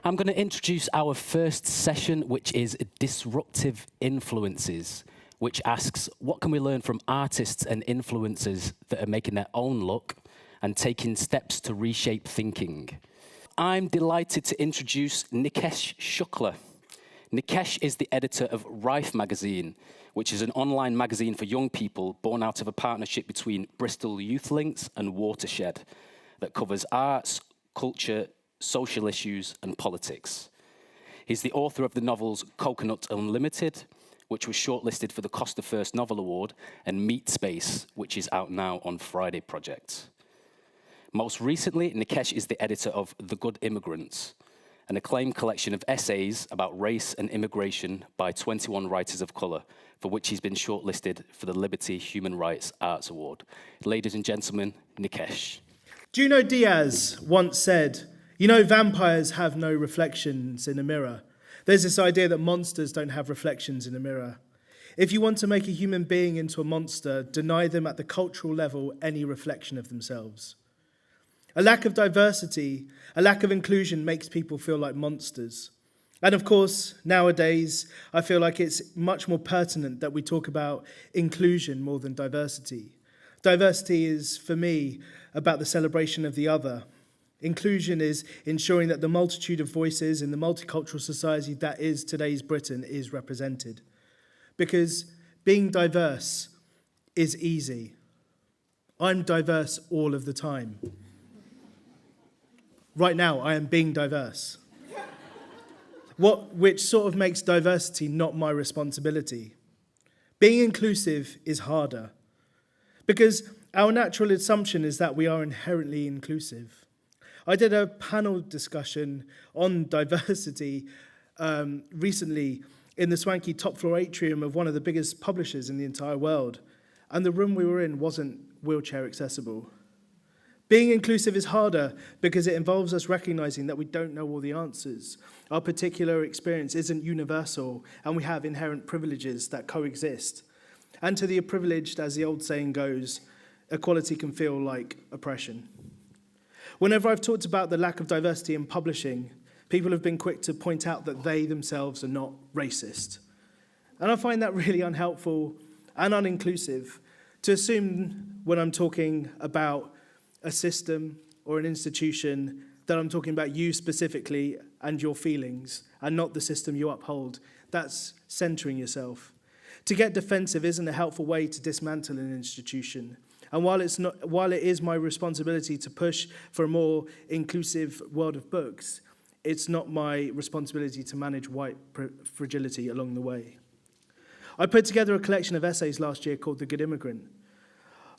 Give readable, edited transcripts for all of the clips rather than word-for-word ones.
I'm going to introduce our first session, which is Disruptive Influences, which asks, what can we learn from artists and influencers that are making their own look and taking steps to reshape thinking? I'm delighted to introduce Nikesh Shukla. Nikesh is the editor of Rife magazine, which is an online magazine for young people born out of a partnership between Bristol Youth Links and Watershed that covers arts, culture, social issues, and politics. He's the author of the novels Coconut Unlimited, which was shortlisted for the Costa First Novel Award, and Meat Space, which is out now on Friday Project. Most recently, Nikesh is the editor of The Good Immigrants, an acclaimed collection of essays about race and immigration by 21 writers of colour, for which he's been shortlisted for the Liberty Human Rights Arts Award. Ladies and gentlemen, Nikesh. Junot Diaz once said, "You know, vampires have no reflections in a mirror. There's this idea that monsters don't have reflections in a mirror. If you want to make a human being into a monster, deny them at the cultural level any reflection of themselves. A lack of diversity, a lack of inclusion makes people feel like monsters. And of course, nowadays, I feel like it's much more pertinent that we talk about inclusion more than diversity. Diversity is, for me, about the celebration of the other. Inclusion is ensuring that the multitude of voices in the multicultural society that is today's Britain is represented. Because being diverse is easy. I'm diverse all of the time. Right now, I am being diverse. Which sort of makes diversity not my responsibility. Being inclusive is harder. Because our natural assumption is that we are inherently inclusive. I did a panel discussion on diversity recently in the swanky top floor atrium of one of the biggest publishers in the entire world, and the room we were in wasn't wheelchair accessible. Being inclusive is harder because it involves us recognizing that we don't know all the answers. Our particular experience isn't universal, and we have inherent privileges that coexist. And to the privileged, as the old saying goes, equality can feel like oppression. Whenever I've talked about the lack of diversity in publishing, people have been quick to point out that they themselves are not racist. And I find that really unhelpful and uninclusive to assume when I'm talking about a system or an institution that I'm talking about you specifically and your feelings and not the system you uphold. That's centering yourself. To get defensive isn't a helpful way to dismantle an institution. And while it is my responsibility to push for a more inclusive world of books, it's not my responsibility to manage white fragility along the way. I put together a collection of essays last year called The Good Immigrant.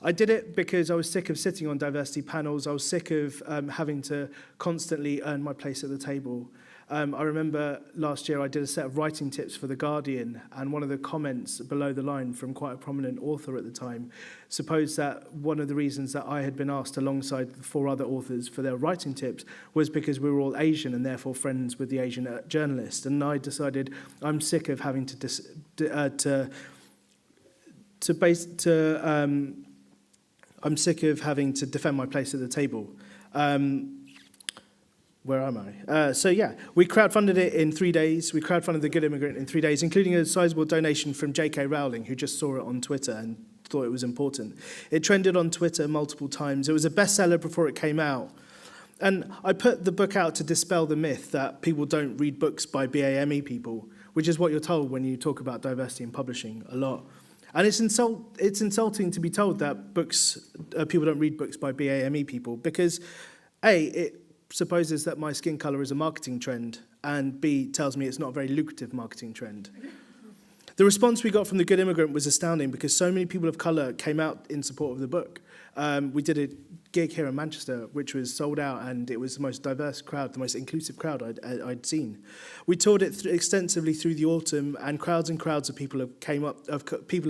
I did it because I was sick of sitting on diversity panels. I was sick of having to constantly earn my place at the table. I remember last year I did a set of writing tips for The Guardian, and one of the comments below the line from quite a prominent author at the time supposed that one of the reasons that I had been asked alongside the 4 other authors for their writing tips was because we were all Asian and therefore friends with the Asian journalist. And I decided I'm sick of having I'm sick of having to defend my place at the table. Where am I? We crowdfunded it in 3 days. We crowdfunded The Good Immigrant in 3 days, including a sizable donation from J.K. Rowling, who just saw it on Twitter and thought it was important. It trended on Twitter multiple times. It was a bestseller before it came out. And I put the book out to dispel the myth that people don't read books by BAME people, which is what you're told when you talk about diversity in publishing a lot. And it's insulting to be told that people don't read books by BAME people because, A, it supposes that my skin colour is a marketing trend, and B, tells me it's not a very lucrative marketing trend. The response we got from The Good Immigrant was astounding because so many people of colour came out in support of the book. We did a gig here in Manchester, which was sold out, and it was the most diverse crowd, the most inclusive crowd I'd seen. We toured it extensively through the autumn, and crowds of people of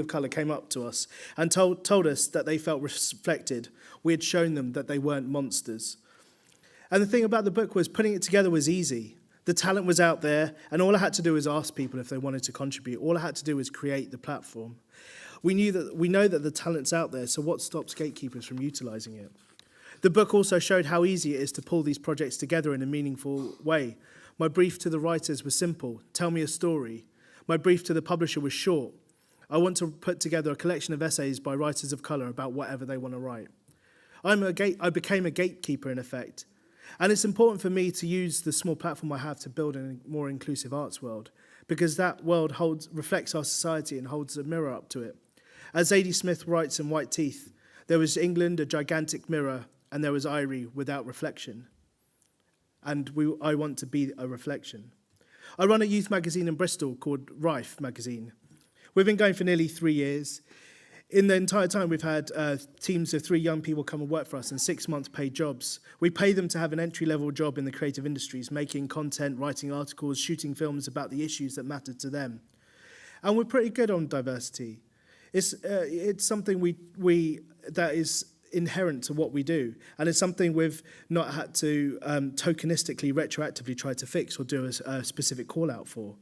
colour came up to us and told us that they felt reflected. We had shown them that they weren't monsters. And the thing about the book was putting it together was easy. The talent was out there, and all I had to do was ask people if they wanted to contribute. All I had to do was create the platform. We know that the talent's out there, so what stops gatekeepers from utilising it? The book also showed how easy it is to pull these projects together in a meaningful way. My brief to the writers was simple: tell me a story. My brief to the publisher was short: I want to put together a collection of essays by writers of colour about whatever they want to write. I became a gatekeeper, in effect. And it's important for me to use the small platform I have to build a more inclusive arts world, because that world reflects our society and holds a mirror up to it. As Zadie Smith writes in White Teeth, there was England, a gigantic mirror, and there was Irie without reflection. And I want to be a reflection. I run a youth magazine in Bristol called Rife magazine. We've been going for nearly 3 years. In the entire time, we've had teams of 3 young people come and work for us in 6 months paid jobs. We pay them to have an entry-level job in the creative industries, making content, writing articles, shooting films about the issues that matter to them. And we're pretty good on diversity. It's something that is inherent to what we do, and it's something we've not had to tokenistically, retroactively try to fix or do a specific call-out for.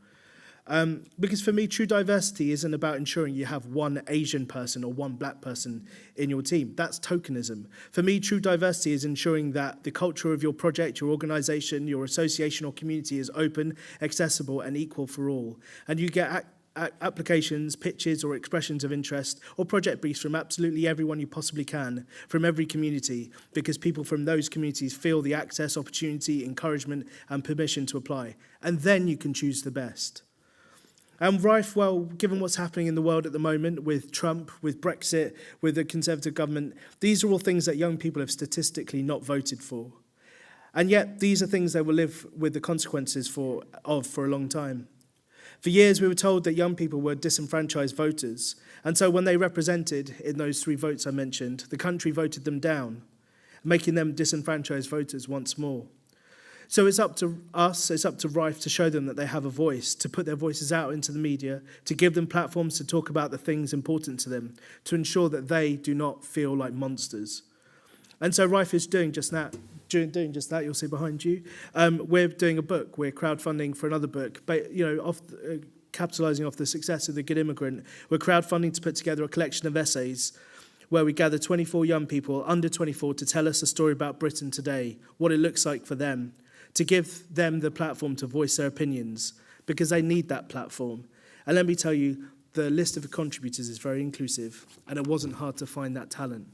Because for me, true diversity isn't about ensuring you have one Asian person or one black person in your team. That's tokenism. For me, true diversity is ensuring that the culture of your project, your organisation, your association or community is open, accessible and equal for all. And you get applications, pitches or expressions of interest or project briefs from absolutely everyone you possibly can, from every community, because people from those communities feel the access, opportunity, encouragement and permission to apply. And then you can choose the best. And Rife, well, given what's happening in the world at the moment with Trump, with Brexit, with the Conservative government, these are all things that young people have statistically not voted for. And yet, these are things they will live with the consequences for a long time. For years, we were told that young people were disenfranchised voters. And so when they represented in those 3 votes I mentioned, the country voted them down, making them disenfranchised voters once more. So it's up to us, it's up to Rife to show them that they have a voice, to put their voices out into the media, to give them platforms to talk about the things important to them, to ensure that they do not feel like monsters. And so Rife is doing just that. You'll see behind you. We're doing a book. We're crowdfunding for another book. But, capitalising off the success of The Good Immigrant, we're crowdfunding to put together a collection of essays where we gather 24 young people under 24 to tell us a story about Britain today, what it looks like for them, to give them the platform to voice their opinions, because they need that platform. And let me tell you, the list of contributors is very inclusive, and it wasn't hard to find that talent.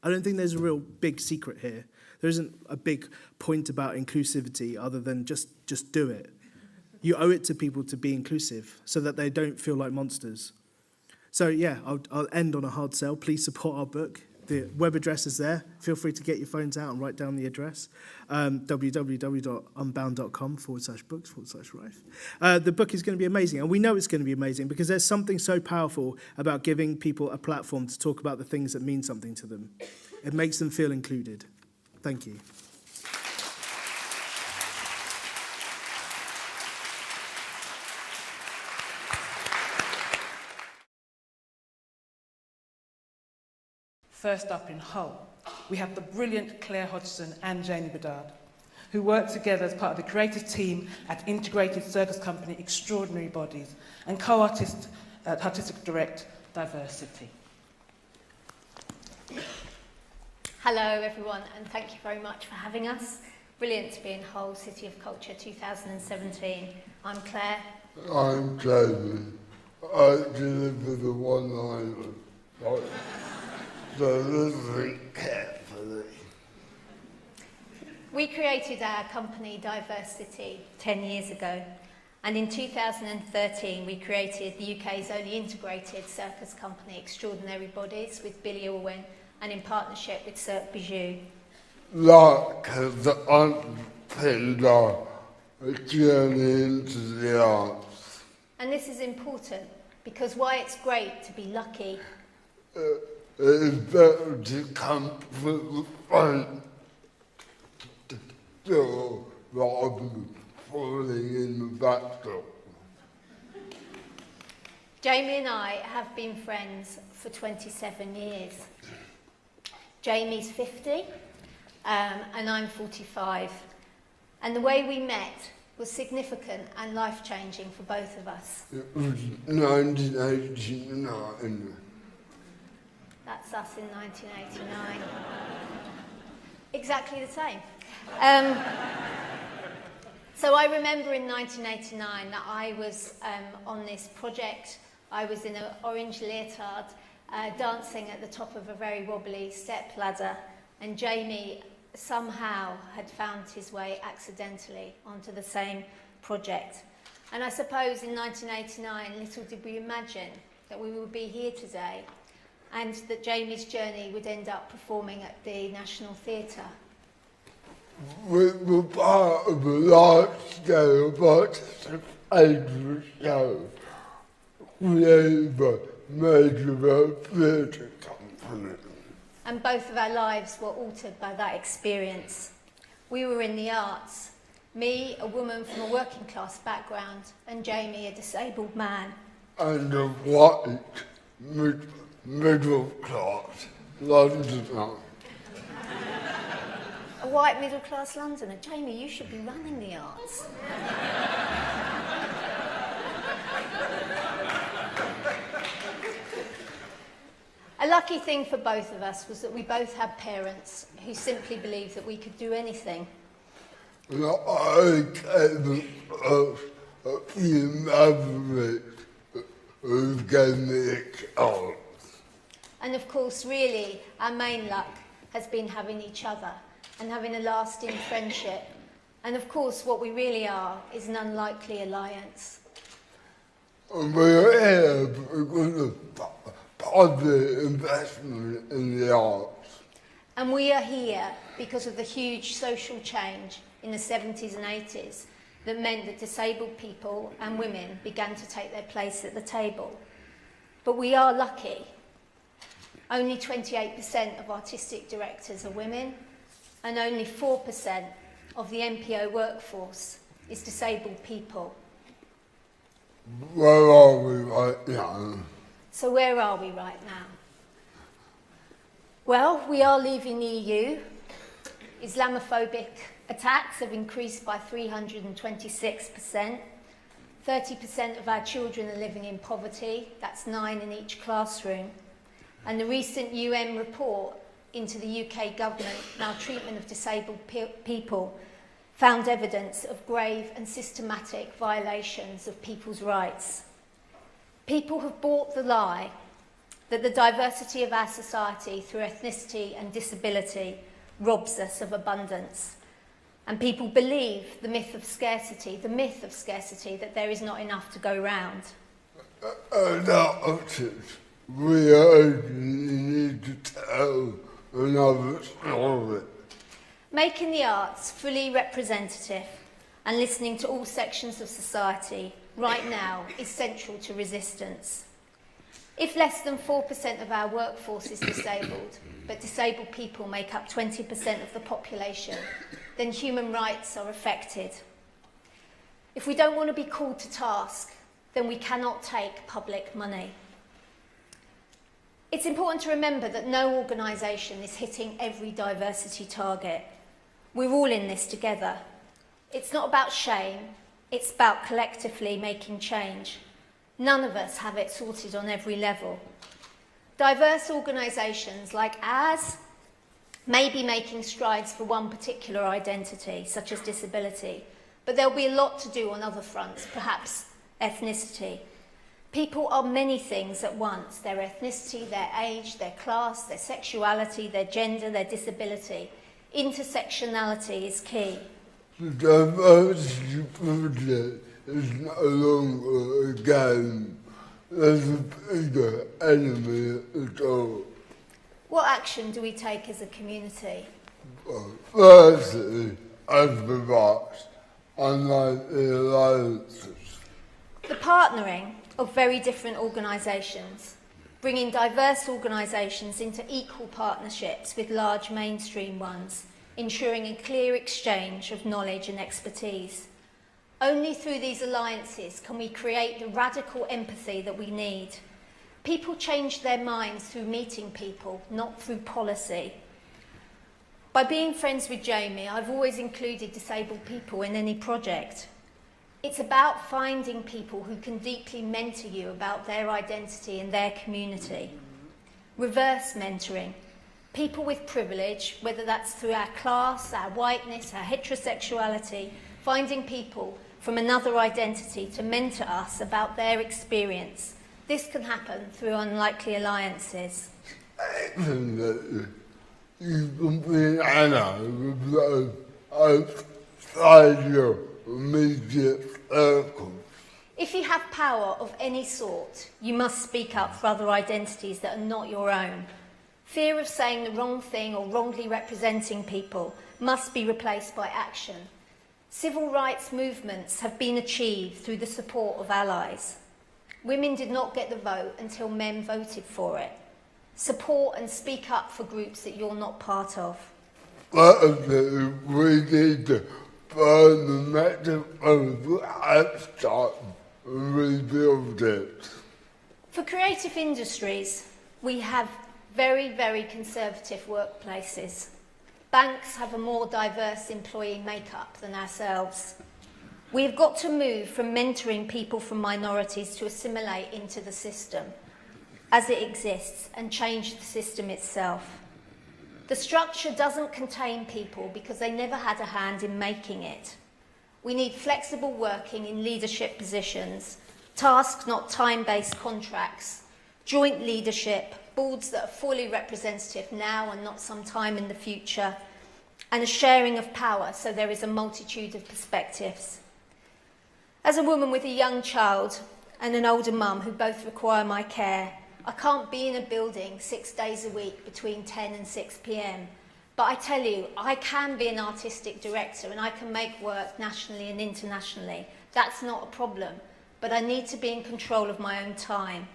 I don't think there's a real big secret here. There isn't a big point about inclusivity other than just do it. You owe it to people to be inclusive so that they don't feel like monsters. So yeah, I'll end on a hard sell. Please support our book. The web address is there. Feel free to get your phones out and write down the address. www.unbound.com/books/Rife. The book is going to be amazing, and we know it's going to be amazing because there's something so powerful about giving people a platform to talk about the things that mean something to them. It makes them feel included. Thank you. First up in Hull, we have the brilliant Claire Hodgson and Jamie Beddard, who work together as part of the creative team at integrated circus company Extraordinary Bodies and artistic direct Diversity. Hello everyone, and thank you very much for having us. Brilliant to be in Hull, City of Culture 2017. I'm Claire. I'm Jamie. I deliver the one-liner. So listen carefully. We created our company Diversity 10 years ago, and in 2013 we created the UK's only integrated circus company Extraordinary Bodies with Billy Orwen and in partnership with Cirque Bijou. Luck has underpinned our journey into the arts. And this is important because while it's great to be lucky, It's better to come from the front door rather than falling in the back door. Jamie and I have been friends for 27 years. Jamie's 50 and I'm 45. And the way we met was significant and life-changing for both of us. It was 1989. That's us in 1989. Exactly the same. So I remember in 1989 that I was on this project. I was in an orange leotard, dancing at the top of a very wobbly step ladder, and Jamie somehow had found his way accidentally onto the same project. And I suppose in 1989, little did we imagine that we would be here today, and that Jamie's journey would end up performing at the National Theatre. We were part of a large-scale participation show created by a major theatre company. And both of our lives were altered by that experience. We were in the arts. Me, a woman from a working class background, and Jamie, a disabled man. And a white, middle class Londoner. A white middle class Londoner. Jamie, you should be running the arts. A lucky thing for both of us was that we both had parents who simply believed that we could do anything. I came across a few mavericks who gave me a chance. And of course, really, our main luck has been having each other and having a lasting friendship. And of course, what we really are is an unlikely alliance. And we're here because of positive investment in the arts. And we are here because of the huge social change in the 70s and 80s that meant that disabled people and women began to take their place at the table. But we are lucky. Only 28% of artistic directors are women, and only 4% of the NPO workforce is disabled people. Where are we right now? So where are we right now? Well, we are leaving the EU. Islamophobic attacks have increased by 326%. 30% of our children are living in poverty. That's 9 in each classroom. And the recent UN report into the UK government maltreatment of disabled people found evidence of grave and systematic violations of people's rights. People have bought the lie that the diversity of our society through ethnicity and disability robs us of abundance. And people believe the myth of scarcity, that there is not enough to go round. We only need to tell another story. Making the arts fully representative and listening to all sections of society right now is central to resistance. If less than 4% of our workforce is disabled, but disabled people make up 20% of the population, then human rights are affected. If we don't want to be called to task, then we cannot take public money. It's important to remember that no organisation is hitting every diversity target. We're all in this together. It's not about shame, it's about collectively making change. None of us have it sorted on every level. Diverse organisations like ours may be making strides for one particular identity, such as disability, but there'll be a lot to do on other fronts, perhaps ethnicity. People are many things at once: their ethnicity, their age, their class, their sexuality, their gender, their disability. Intersectionality is key. The diversity project is no longer a game. There's a bigger enemy at all. What action do we take as a community? Firstly, as remarks, unlike the alliances. The partnering of very different organisations, bringing diverse organisations into equal partnerships with large mainstream ones, ensuring a clear exchange of knowledge and expertise. Only through these alliances can we create the radical empathy that we need. People change their minds through meeting people, not through policy. By being friends with Jamie, I've always included disabled people in any project. It's about finding people who can deeply mentor you about their identity and their community. Reverse mentoring. People with privilege, whether that's through our class, our whiteness, our heterosexuality, finding people from another identity to mentor us about their experience. This can happen through unlikely alliances. You can be Anna outside your immediate circle. If you have power of any sort, you must speak up for other identities that are not your own. Fear of saying the wrong thing or wrongly representing people must be replaced by action. Civil rights movements have been achieved through the support of allies. Women did not get the vote until men voted for it. Support and speak up for groups that you're not part of. We need to burn the matter and start rebuild it. For creative industries, we have very, very conservative workplaces. Banks have a more diverse employee makeup than ourselves. We've got to move from mentoring people from minorities to assimilate into the system as it exists and change the system itself. The structure doesn't contain people because they never had a hand in making it. We need flexible working in leadership positions, tasks not time-based contracts, joint leadership, boards that are fully representative now and not some time in the future, and a sharing of power so there is a multitude of perspectives. As a woman with a young child and an older mum who both require my care, I can't be in a building 6 days a week between 10 and 6 p.m. But I tell you, I can be an artistic director and I can make work nationally and internationally. That's not a problem, but I need to be in control of my own time.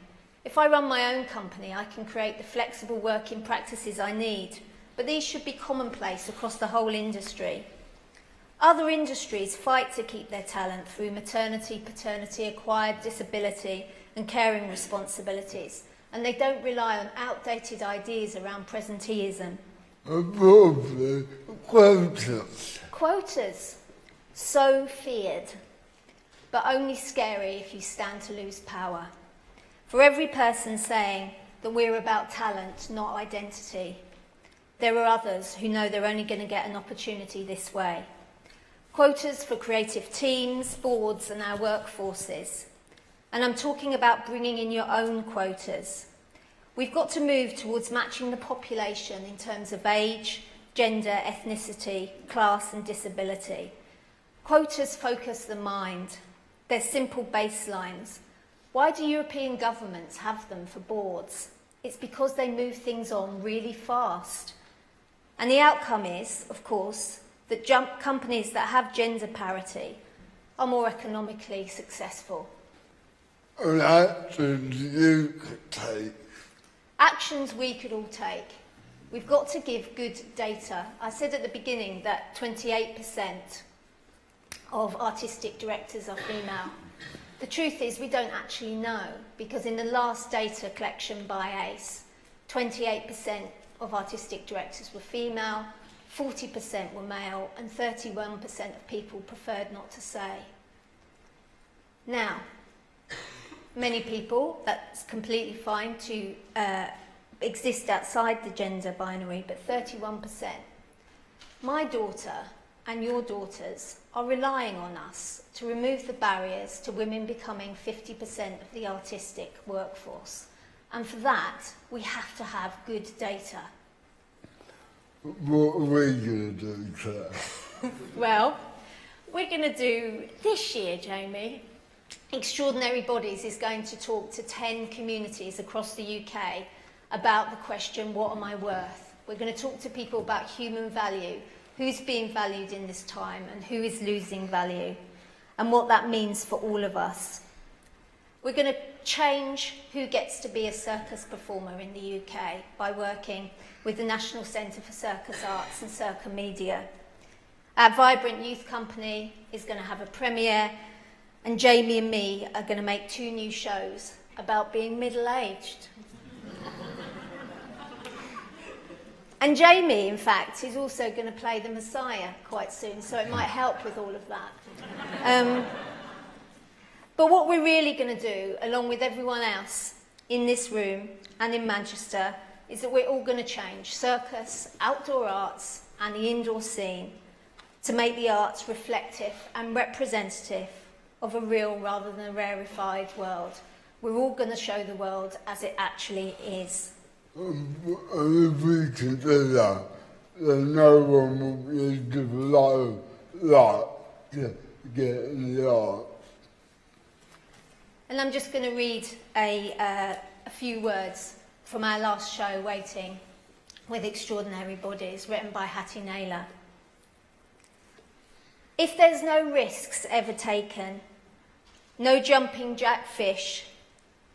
If I run my own company, I can create the flexible working practices I need, but these should be commonplace across the whole industry. Other industries fight to keep their talent through maternity, paternity, acquired disability and caring responsibilities, and they don't rely on outdated ideas around presenteeism. Quotas. Quotas. So feared, but only scary if you stand to lose power. For every person saying that we're about talent, not identity, there are others who know they're only going to get an opportunity this way. Quotas for creative teams, boards and our workforces. And I'm talking about bringing in your own quotas. We've got to move towards matching the population in terms of age, gender, ethnicity, class and disability. Quotas focus the mind. They're simple baselines. Why do European governments have them for boards? It's because they move things on really fast. And the outcome is, of course, that companies that have gender parity are more economically successful. And actions you could take. Actions we could all take. We've got to give good data. I said at the beginning that 28% of artistic directors are female. The truth is we don't actually know, because in the last data collection by ACE, 28% of artistic directors were female, 40% were male, and 31% of people preferred not to say. Now, many people, that's completely fine to exist outside the gender binary, but 31%. My daughter and your daughters are relying on us to remove the barriers to women becoming 50% of the artistic workforce. And for that, we have to have good data. What are we going to do, Claire? Well, we're going to do this year, Jamie. Extraordinary Bodies is going to talk to 10 communities across the UK about the question, what am I worth? We're going to talk to people about human value, who's being valued in this time and who is losing value, and what that means for all of us. We're going to change who gets to be a circus performer in the UK by working with the National Centre for Circus Arts and Circa Media. Our Vibrant Youth Company is going to have a premiere, and Jamie and me are going to make 2 new shows about being middle-aged. And Jamie, in fact, is also going to play the Messiah quite soon, so it might help with all of that. But what we're really going to do, along with everyone else in this room and in Manchester, is that we're all going to change circus, outdoor arts and the indoor scene to make the arts reflective and representative of a real rather than a rarefied world. We're all going to show the world as it actually is. And if we can do that, then no one will be give a lot of light to get in the arts. And I'm just going to read a few words from our last show, Waiting with Extraordinary Bodies, written by Hattie Naylor. If there's no risks ever taken, no jumping jack fish,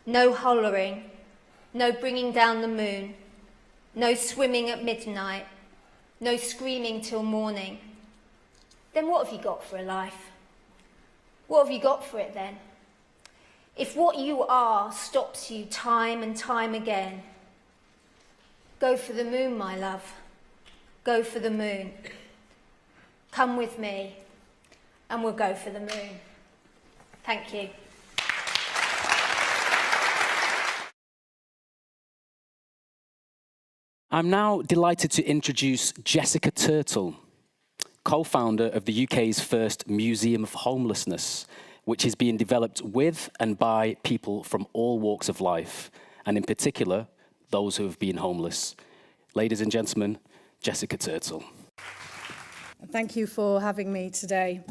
no hollering, no bringing down the moon, no swimming at midnight, no screaming till morning, then what have you got for a life? What have you got for it then? If what you are stops you time and time again, go for the moon, my love. Go for the moon. Come with me, and we'll go for the moon. Thank you. I'm now delighted to introduce Jessica Turtle, co-founder of the UK's first Museum of Homelessness, which is being developed with and by people from all walks of life, and in particular, those who have been homeless. Ladies and gentlemen, Jessica Turtle. Thank you for having me today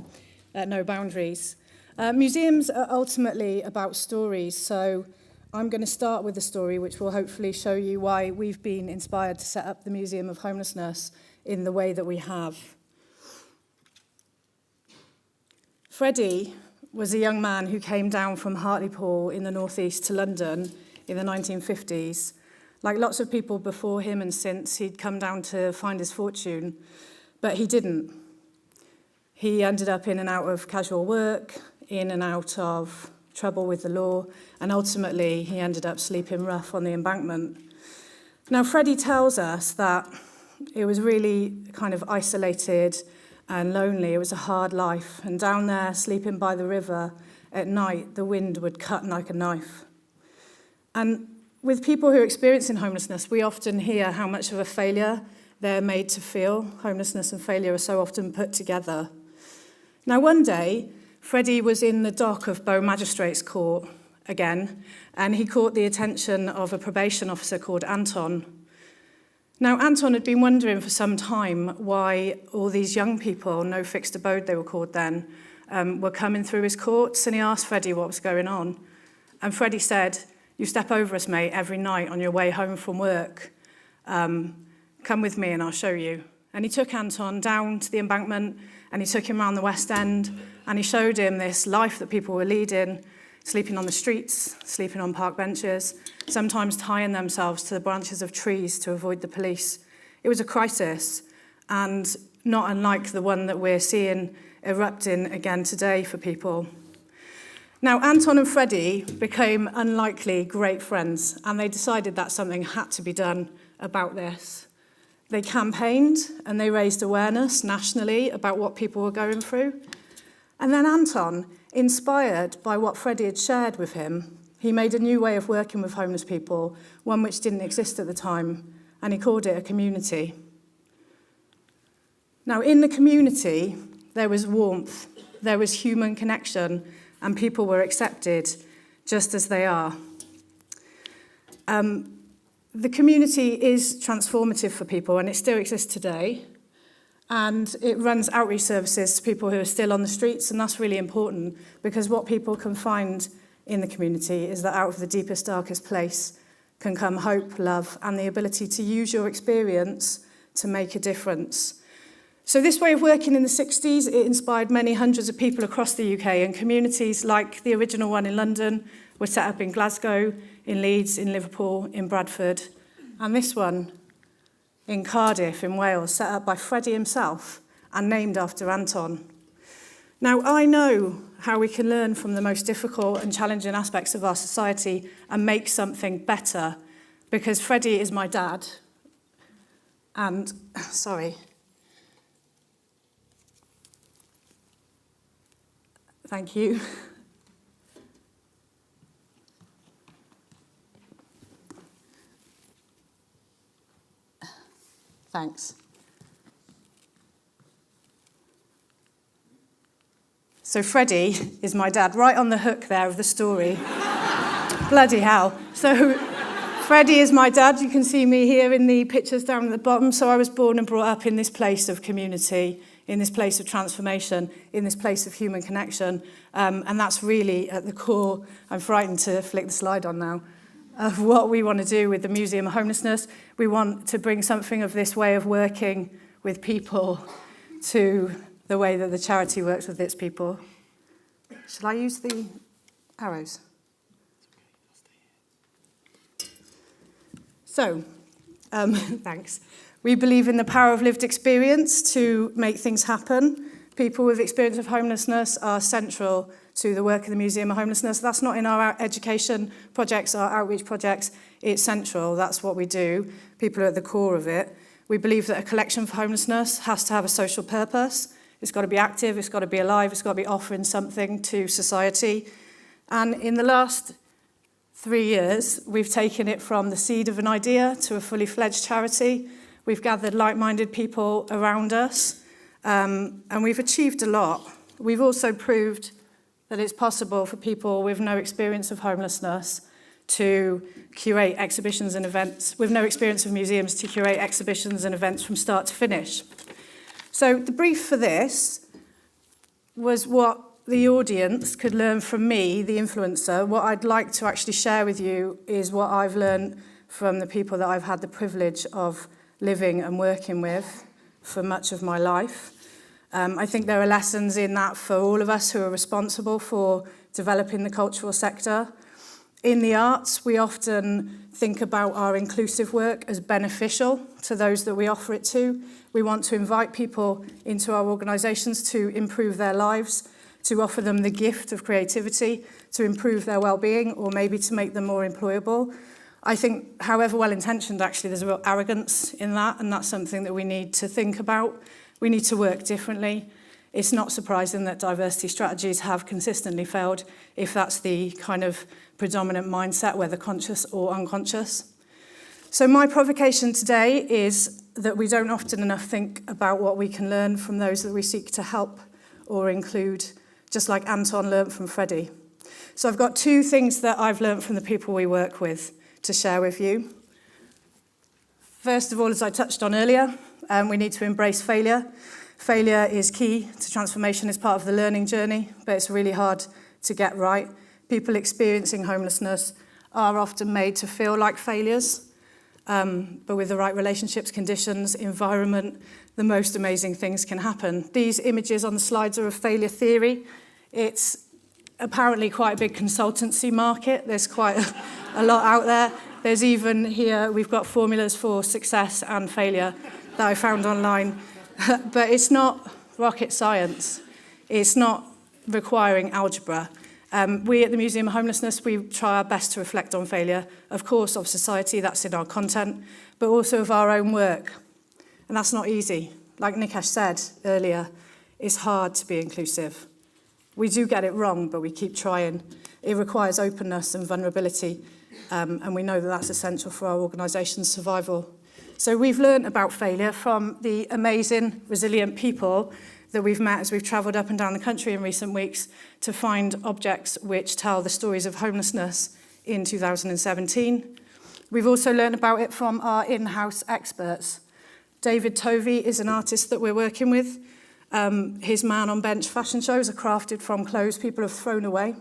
at No Boundaries. Museums are ultimately about stories, so I'm going to start with a story which will hopefully show you why we've been inspired to set up the Museum of Homelessness in the way that we have. Freddie was a young man who came down from Hartlepool in the northeast to London in the 1950s. Like lots of people before him and since, he'd come down to find his fortune, but he didn't. He ended up in and out of casual work, in and out of trouble with the law, and ultimately he ended up sleeping rough on the embankment. Now, Freddie tells us that it was really kind of isolated and lonely. It was a hard life, and down there, sleeping by the river at night, the wind would cut like a knife. And with people who are experiencing homelessness, we often hear how much of a failure they're made to feel. Homelessness and failure are so often put together. Now, one day, Freddie was in the dock of Bow Magistrates Court again, and he caught the attention of a probation officer called Anton. Now, Anton had been wondering for some time why all these young people, no fixed abode they were called then, were coming through his courts, and he asked Freddie what was going on. And Freddie said, "You step over us, mate, every night on your way home from work. Come with me and I'll show you." And he took Anton down to the embankment, and he took him around the West End, and he showed him this life that people were leading, sleeping on the streets, sleeping on park benches, sometimes tying themselves to the branches of trees to avoid the police. It was a crisis, and not unlike the one that we're seeing erupting again today for people. Now, Anton and Freddie became unlikely great friends, and they decided that something had to be done about this. They campaigned and they raised awareness nationally about what people were going through. And then Anton, inspired by what Freddie had shared with him, he made a new way of working with homeless people, one which didn't exist at the time, and he called it a community. Now, in the community, there was warmth, there was human connection, and people were accepted just as they are. The community is transformative for people, and it still exists today. And it runs outreach services to people who are still on the streets, and that's really important, because what people can find in the community is that out of the deepest, darkest place can come hope, love, and the ability to use your experience to make a difference. So this way of working in the 60s, it inspired many hundreds of people across the UK, and communities like the original one in London were set up in Glasgow, in Leeds, in Liverpool, in Bradford, and this one in Cardiff, in Wales, set up by Freddie himself and named after Anton. Now, I know how we can learn from the most difficult and challenging aspects of our society and make something better, because Freddie is my dad. And, sorry. Thank you. Thanks. So Freddie is my dad, right on the hook there of the story. Bloody hell. So Freddie is my dad. You can see me here in the pictures down at the bottom. So I was born and brought up in this place of community, in this place of transformation, in this place of human connection. And that's really at the core, I'm frightened to flick the slide on now, of what we want to do with the Museum of Homelessness. We want to bring something of this way of working with people to the way that the charity works with its people. Shall I use the arrows? So, thanks. We believe in the power of lived experience to make things happen. People with experience of homelessness are central to the work of the Museum of Homelessness. That's not in our education projects, our outreach projects. It's central. That's what we do. People are at the core of it. We believe that a collection for homelessness has to have a social purpose. It's got to be active, it's got to be alive, it's got to be offering something to society. And in the last 3 years, we've taken it from the seed of an idea to a fully fledged charity. We've gathered like-minded people around us, and we've achieved a lot. We've also proved that it's possible for people with no experience of homelessness to curate exhibitions and events, with no experience of museums, to curate exhibitions and events from start to finish. So the brief for this was what the audience could learn from me, the influencer. What I'd like to actually share with you is what I've learned from the people that I've had the privilege of living and working with for much of my life. I think there are lessons in that for all of us who are responsible for developing the cultural sector. In the arts, we often think about our inclusive work as beneficial to those that we offer it to. We want to invite people into our organisations to improve their lives, to offer them the gift of creativity, to improve their well-being, or maybe to make them more employable. I think, however well-intentioned, actually, there's a real arrogance in that, and that's something that we need to think about. We need to work differently. It's not surprising that diversity strategies have consistently failed if that's the kind of predominant mindset, whether conscious or unconscious. So my provocation today is that we don't often enough think about what we can learn from those that we seek to help or include, just like Anton learnt from Freddie. So I've got 2 things that I've learnt from the people we work with to share with you. First of all, as I touched on earlier, we need to embrace failure. Failure is key to transformation, it's part of the learning journey, but it's really hard to get right. People experiencing homelessness are often made to feel like failures, but with the right relationships, conditions, environment, the most amazing things can happen. These images on the slides are of failure theory. It's apparently quite a big consultancy market. There's quite a lot out there. There's even here, we've got formulas for success and failure that I found online. But it's not rocket science. It's not requiring algebra. We at the Museum of Homelessness, we try our best to reflect on failure, of course, of society, that's in our content, but also of our own work. And that's not easy. Like Nikesh said earlier, it's hard to be inclusive. We do get it wrong, but we keep trying. It requires openness and vulnerability, and we know that that's essential for our organisation's survival. So we've learned about failure from the amazing, resilient people that we've met as we've travelled up and down the country in recent weeks to find objects which tell the stories of homelessness in 2017. We've also learned about it from our in-house experts. David Tovey is an artist that we're working with. His man-on-bench fashion shows are crafted from clothes people have thrown away.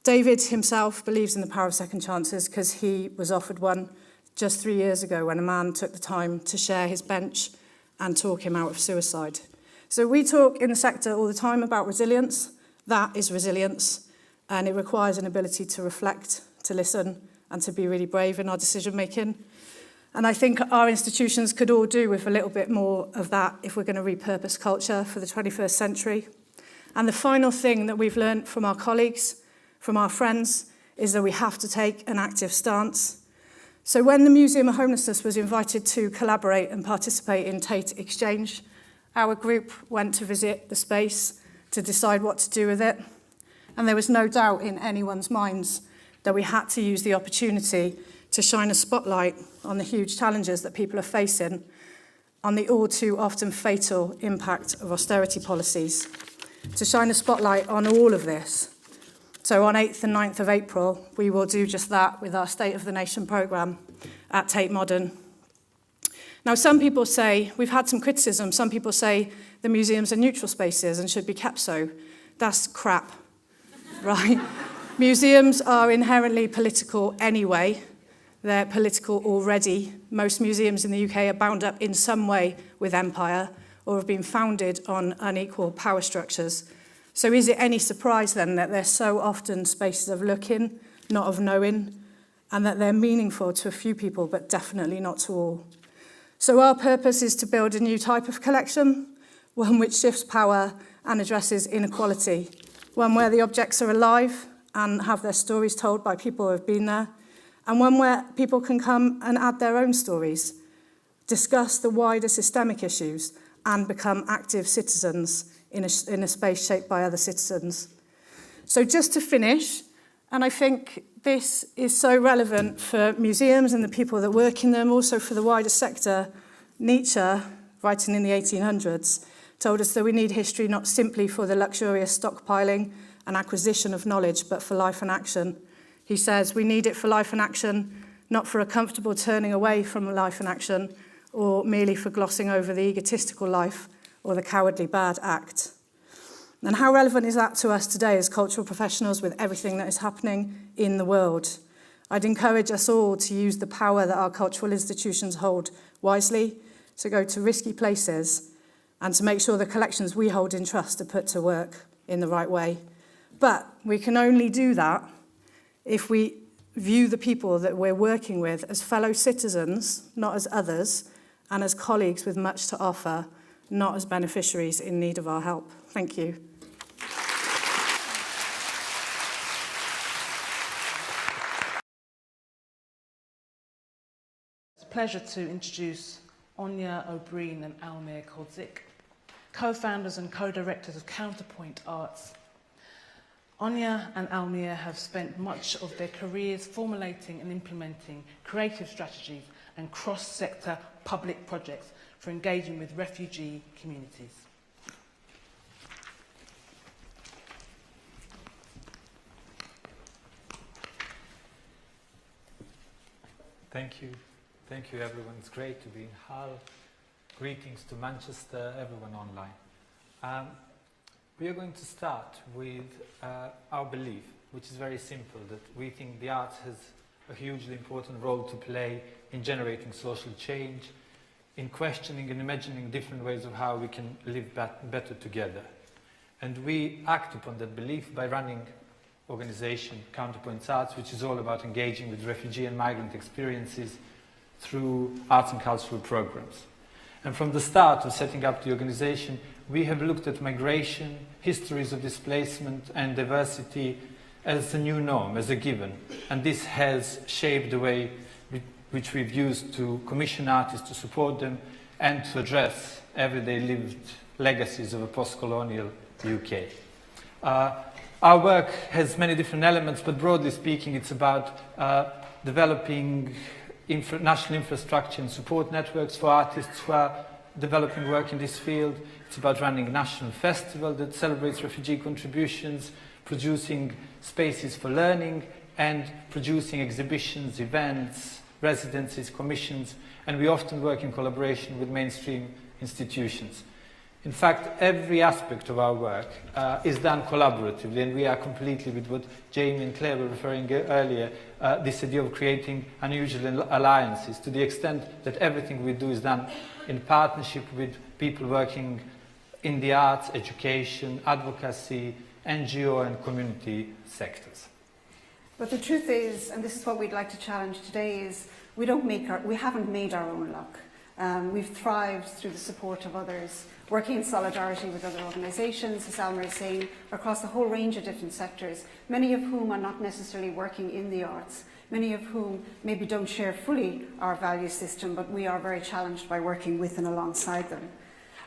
David himself believes in the power of second chances because he was offered one just 3 years ago when a man took the time to share his bench and talk him out of suicide. So we talk in the sector all the time about resilience. That is resilience, and it requires an ability to reflect, to listen, and to be really brave in our decision-making. And I think our institutions could all do with a little bit more of that if we're going to repurpose culture for the 21st century. And the final thing that we've learned from our colleagues, from our friends, is that we have to take an active stance. So when the Museum of Homelessness was invited to collaborate and participate in Tate Exchange, our group went to visit the space to decide what to do with it. And there was no doubt in anyone's minds that we had to use the opportunity to shine a spotlight on the huge challenges that people are facing, on the all too often fatal impact of austerity policies. to shine a spotlight on all of this. So on 8th and 9th of April, we will do just that with our State of the Nation programme at Tate Modern. Now, some people say, we've had some criticism, some people say the museums are neutral spaces and should be kept so. That's crap, right? Museums are inherently political anyway. They're political already. Most museums in the UK are bound up in some way with empire or have been founded on unequal power structures. So is it any surprise then that they're so often spaces of looking, not of knowing, and that they're meaningful to a few people, but definitely not to all? So our purpose is to build a new type of collection, one which shifts power and addresses inequality, one where the objects are alive and have their stories told by people who have been there, and one where people can come and add their own stories, discuss the wider systemic issues, and become active citizens in a space shaped by other citizens. So just to finish, and I think this is so relevant for museums and the people that work in them, also for the wider sector, Nietzsche, writing in the 1800s, told us that we need history not simply for the luxurious stockpiling and acquisition of knowledge, but for life and action. He says we need it for life and action, not for a comfortable turning away from life and action, or merely for glossing over the egotistical life or the cowardly bad act. And how relevant is that to us today as cultural professionals with everything that is happening in the world? I'd encourage us all to use the power that our cultural institutions hold wisely, to go to risky places, and to make sure the collections we hold in trust are put to work in the right way. But we can only do that if we view the people that we're working with as fellow citizens, not as others, and as colleagues with much to offer, not as beneficiaries in need of our help. Thank you. It's a pleasure to introduce Áine O'Brien and Almir Koldzic, co-founders and co-directors of Counterpoint Arts. Áine and Almir have spent much of their careers formulating and implementing creative strategies and cross-sector public projects for engaging with refugee communities. Thank you. Thank you, everyone. It's great to be in Hull. Greetings to Manchester, everyone online. We are going to start with our belief, which is very simple, that we think the arts has a hugely important role to play in generating social change, in questioning and imagining different ways of how we can live better together. And we act upon that belief by running organization Counterpoint Arts, which is all about engaging with refugee and migrant experiences through arts and cultural programs. And from the start of setting up the organization, we have looked at migration, histories of displacement and diversity as a new norm, as a given. And this has shaped the way which we've used to commission artists to support them and to address everyday lived legacies of a post-colonial UK. Our work has many different elements, but broadly speaking, it's about developing national infrastructure and support networks for artists who are developing work in this field. It's about running a national festival that celebrates refugee contributions, producing spaces for learning, and producing exhibitions, events, residencies, commissions, and we often work in collaboration with mainstream institutions. In fact, every aspect of our work is done collaboratively, and we are completely with what Jamie and Claire were referring earlier, this idea of creating unusual alliances, to the extent that everything we do is done in partnership with people working in the arts, education, advocacy, NGO and community sectors. But the truth is, and this is what we'd like to challenge today, is we haven't made our own luck. We've thrived through the support of others, working in solidarity with other organisations, as Almir is saying, across a whole range of different sectors, many of whom are not necessarily working in the arts, many of whom maybe don't share fully our value system, but we are very challenged by working with and alongside them.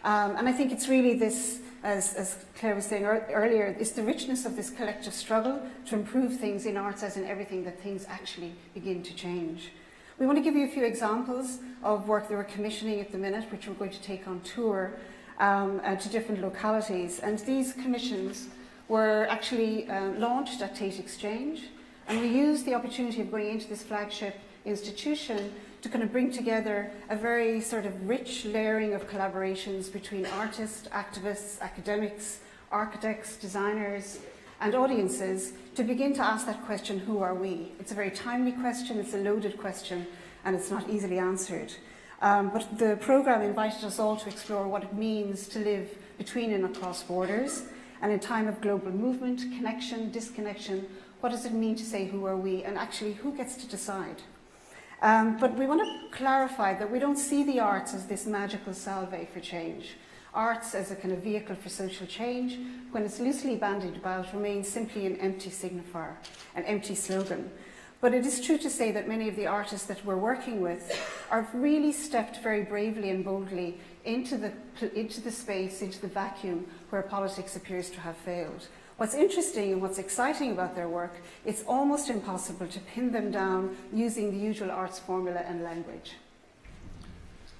And I think it's really this, as Claire was saying earlier, it's the richness of this collective struggle to improve things in arts, as in everything, that things actually begin to change. We want to give you a few examples of work that we're commissioning at the minute, which we're going to take on tour. to different localities. And these commissions were actually launched at Tate Exchange, and we used the opportunity of going into this flagship institution to kind of bring together a very sort of rich layering of collaborations between artists, activists, academics, architects, designers, and audiences to begin to ask that question, who are we? It's a very timely question, it's a loaded question, and it's not easily answered. But the programme invited us all to explore what it means to live between and across borders, and in time of global movement, connection, disconnection, what does it mean to say who are we, and actually who gets to decide? But we want to clarify that we don't see the arts as this magical salve for change. Arts as a kind of vehicle for social change, when it's loosely bandied about, remains simply an empty signifier, an empty slogan. But it is true to say that many of the artists that we're working with are really stepped very bravely and boldly into the space, into the vacuum where politics appears to have failed. What's interesting and what's exciting about their work, it's almost impossible to pin them down using the usual arts formula and language.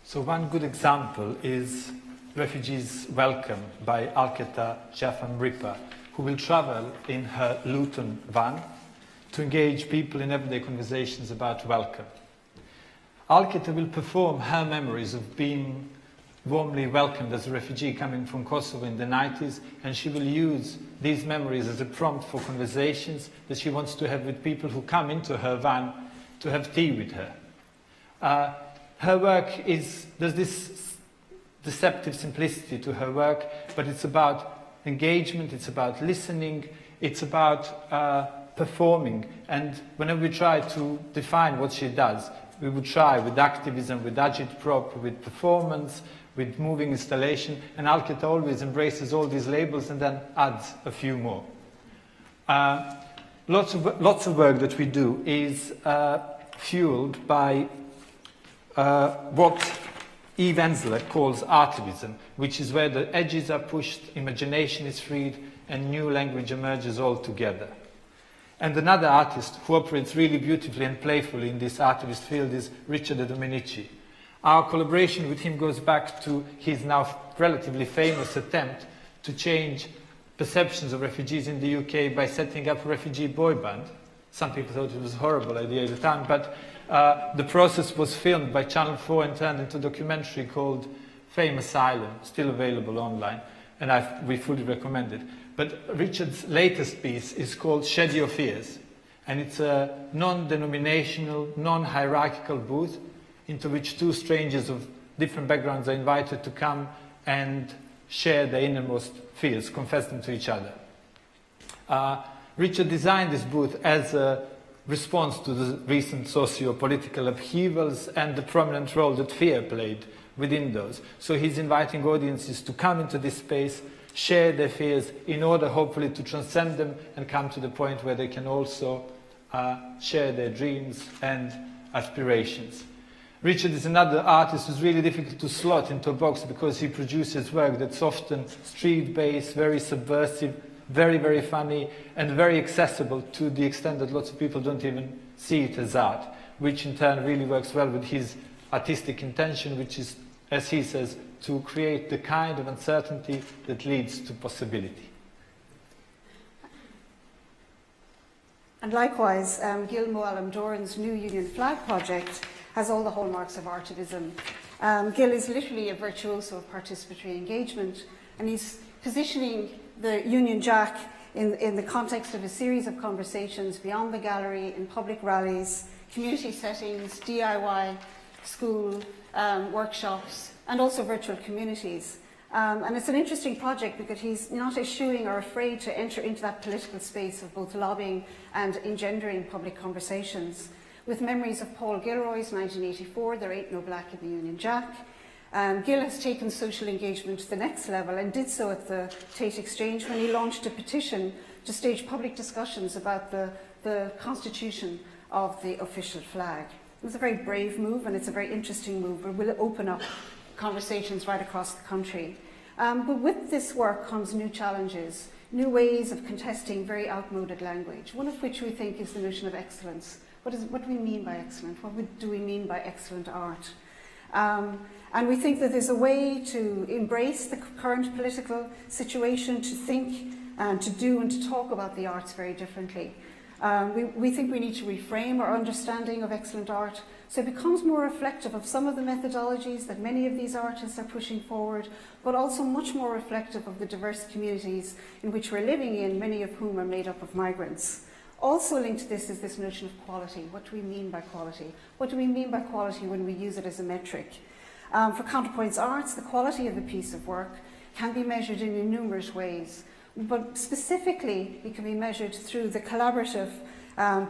So one good example is Refugees Welcome by Alketa Jaffam-Ripa, who will travel in her Luton van to engage people in everyday conversations about welcome. Alketa will perform her memories of being warmly welcomed as a refugee coming from Kosovo in the 90s, and she will use these memories as a prompt for conversations that she wants to have with people who come into her van to have tea with her. Her work there's this deceptive simplicity to her work, but it's about engagement, it's about listening, it's about performing. And whenever we try to define what she does, we would try with activism, with agitprop, with performance, with moving installation, and Alketa always embraces all these labels and then adds a few more. Lots of work that we do is fueled by what Eve Ensler calls artivism, which is where the edges are pushed, imagination is freed, and new language emerges all together. And another artist who operates really beautifully and playfully in this artivist field is Richard Domenici. Our collaboration with him goes back to his now relatively famous attempt to change perceptions of refugees in the UK by setting up a refugee boy band. Some people thought it was a horrible idea at the time, but the process was filmed by Channel 4 and turned into a documentary called Fame Asylum, still available online, and we fully recommend it. But Richard's latest piece is called Shed Your Fears, and it's a non-denominational, non-hierarchical booth into which two strangers of different backgrounds are invited to come and share their innermost fears, confess them to each other. Richard designed this booth as a response to the recent socio-political upheavals and the prominent role that fear played within those. So he's inviting audiences to come into this space, share their fears in order hopefully to transcend them and come to the point where they can also share their dreams and aspirations. Richard is another artist who's really difficult to slot into a box because he produces work that's often street-based, very subversive, very, very funny, and very accessible to the extent that lots of people don't even see it as art, which in turn really works well with his artistic intention, which is, as he says, to create the kind of uncertainty that leads to possibility. And likewise, Gil Moalem Doran's New Union Flag project has all the hallmarks of artivism. Gil is literally a virtuoso of participatory engagement, and he's positioning the Union Jack in the context of a series of conversations beyond the gallery, in public rallies, community settings, DIY, school, workshops, and also virtual communities. And it's an interesting project because he's not eschewing or afraid to enter into that political space of both lobbying and engendering public conversations. With memories of Paul Gilroy's 1984, There Ain't No Black in the Union Jack, Gil has taken social engagement to the next level and did so at the Tate Exchange when he launched a petition to stage public discussions about the constitution of the official flag. It was a very brave move, and it's a very interesting move, but will open up conversations right across the country. But with this work comes new challenges, new ways of contesting very outmoded language, one of which we think is the notion of excellence. What do we mean by excellent? What do we mean by excellent art? And we think that there's a way to embrace the current political situation, to think and to do and to talk about the arts very differently. We think we need to reframe our understanding of excellent art so it becomes more reflective of some of the methodologies that many of these artists are pushing forward, but also much more reflective of the diverse communities in which we're living in, many of whom are made up of migrants. Also linked to this is this notion of quality. What do we mean by quality? What do we mean by quality when we use it as a metric? For Counterpoints Arts, the quality of a piece of work can be measured in numerous ways, but specifically it can be measured through the collaborative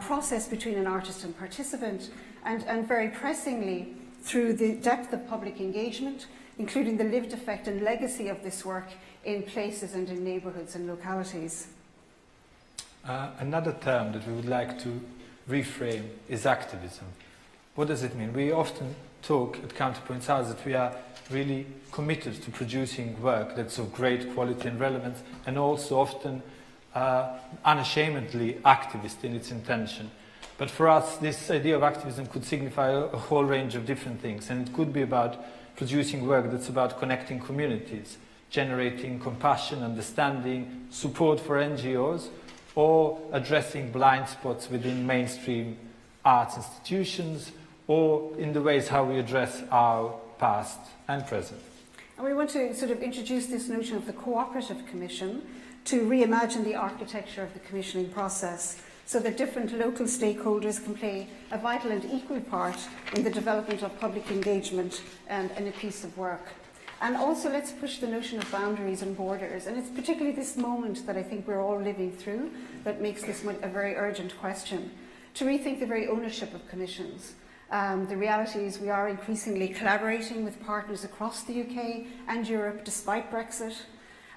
process between an artist and participant, and very pressingly through the depth of public engagement, including the lived effect and legacy of this work in places and in neighbourhoods and localities. Another term that we would like to reframe is activism. What does it mean? We often talk at Counterpoints Arts that we are really committed to producing work that's of great quality and relevance, and also often unashamedly activist in its intention. But for us, this idea of activism could signify a whole range of different things, and it could be about producing work that's about connecting communities, generating compassion, understanding, support for NGOs, or addressing blind spots within mainstream arts institutions, or in the ways how we address our past and present. And we want to sort of introduce this notion of the cooperative commission to reimagine the architecture of the commissioning process so that different local stakeholders can play a vital and equal part in the development of public engagement and in a piece of work. And also let's push the notion of boundaries and borders. And it's particularly this moment that I think we're all living through that makes this a very urgent question. To rethink the very ownership of commissions. The reality is we are increasingly collaborating with partners across the UK and Europe despite Brexit.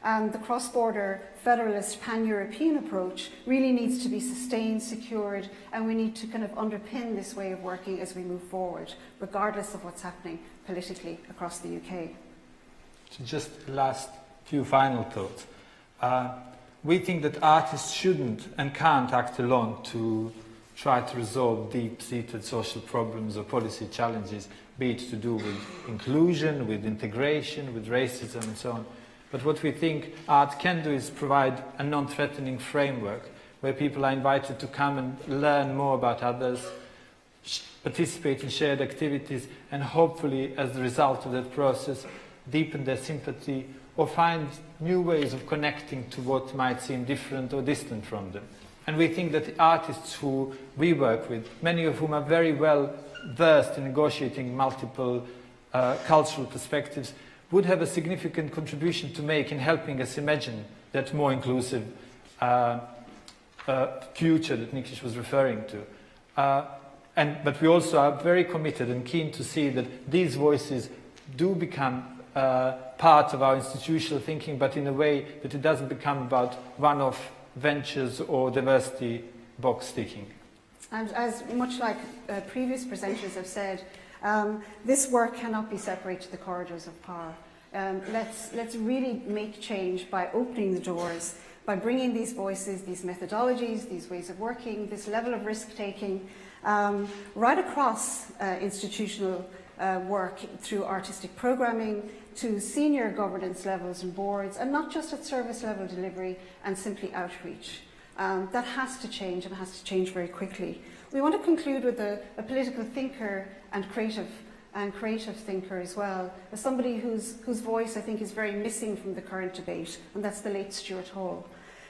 The cross-border federalist pan-European approach really needs to be sustained, secured, and we need to kind of underpin this way of working as we move forward, regardless of what's happening politically across the UK. So just last few final thoughts. We think that artists shouldn't and can't act alone to try to resolve deep-seated social problems or policy challenges, be it to do with inclusion, with integration, with racism and so on. But what we think art can do is provide a non-threatening framework where people are invited to come and learn more about others, participate in shared activities, and hopefully, as the result of that process, deepen their sympathy or find new ways of connecting to what might seem different or distant from them. And we think that the artists who we work with, many of whom are very well versed in negotiating multiple cultural perspectives, would have a significant contribution to make in helping us imagine that more inclusive future that Nikesh was referring to. But we also are very committed and keen to see that these voices do become part of our institutional thinking, but in a way that it doesn't become about one-off ventures or diversity box sticking. And as much like previous presenters have said, this work cannot be separated to the corridors of power. Let's really make change by opening the doors, by bringing these voices, these methodologies, these ways of working, this level of risk-taking, right across institutional work through artistic programming to senior governance levels and boards, and not just at service level delivery and simply outreach. That has to change, and has to change very quickly. We want to conclude with a political thinker and creative thinker as well, as somebody whose voice I think is very missing from the current debate, and that's the late Stuart Hall.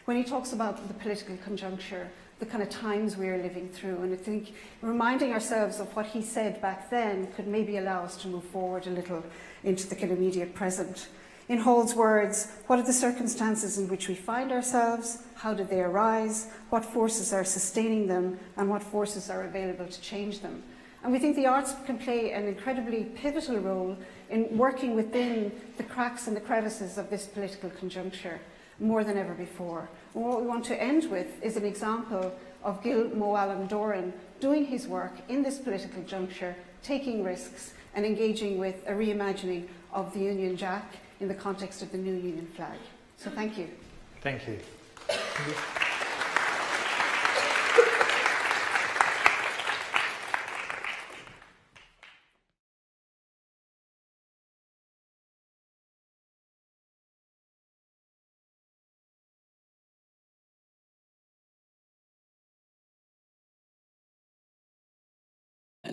When he talks about the political conjuncture, the kind of times we are living through, and I think reminding ourselves of what he said back then could maybe allow us to move forward a little into the kind of immediate present. In Hall's words, what are the circumstances in which we find ourselves? How did they arise? What forces are sustaining them? And what forces are available to change them? And we think the arts can play an incredibly pivotal role in working within the cracks and the crevices of this political conjuncture more than ever before. And what we want to end with is an example of Gil Moalem Doran doing his work in this political juncture, taking risks and engaging with a reimagining of the Union Jack in the context of the new Union flag. So thank you. Thank you.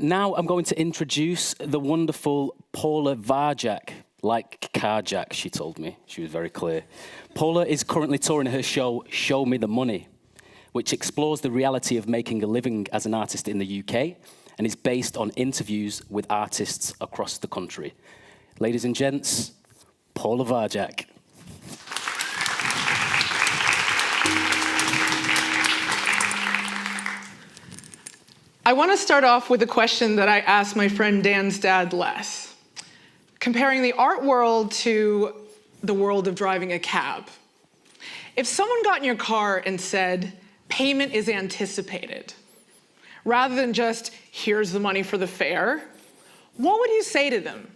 Now I'm going to introduce the wonderful Paula Varjack. Like Carjack, she told me. She was very clear. Paula is currently touring her show, Show Me the Money, which explores the reality of making a living as an artist in the UK and is based on interviews with artists across the country. Ladies and gents, Paula Varjack. I want to start off with a question that I asked my friend Dan's dad, Les. Comparing the art world to the world of driving a cab. If someone got in your car and said, payment is anticipated, rather than just, here's the money for the fare, what would you say to them?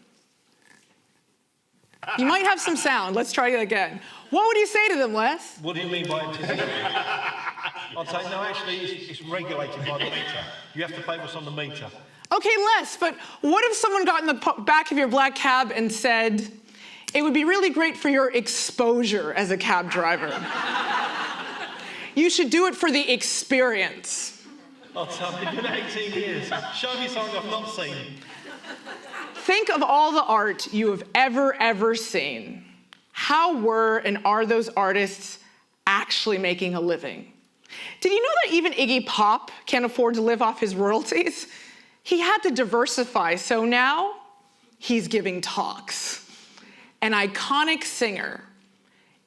You might have some sound. Let's try it again. What would you say to them, Les? What do you mean by anticipated? I'd say, no, actually, it's regulated by the meter. You have to pay what's on the meter. Okay, Les, but what if someone got in the back of your black cab and said, it would be really great for your exposure as a cab driver. You should do it for the experience. I've been doing it 18 years. Show me something I've not seen. Think of all the art you have ever seen. How were and are those artists actually making a living? Did you know that even Iggy Pop can't afford to live off his royalties? He had to diversify, so now he's giving talks. An iconic singer,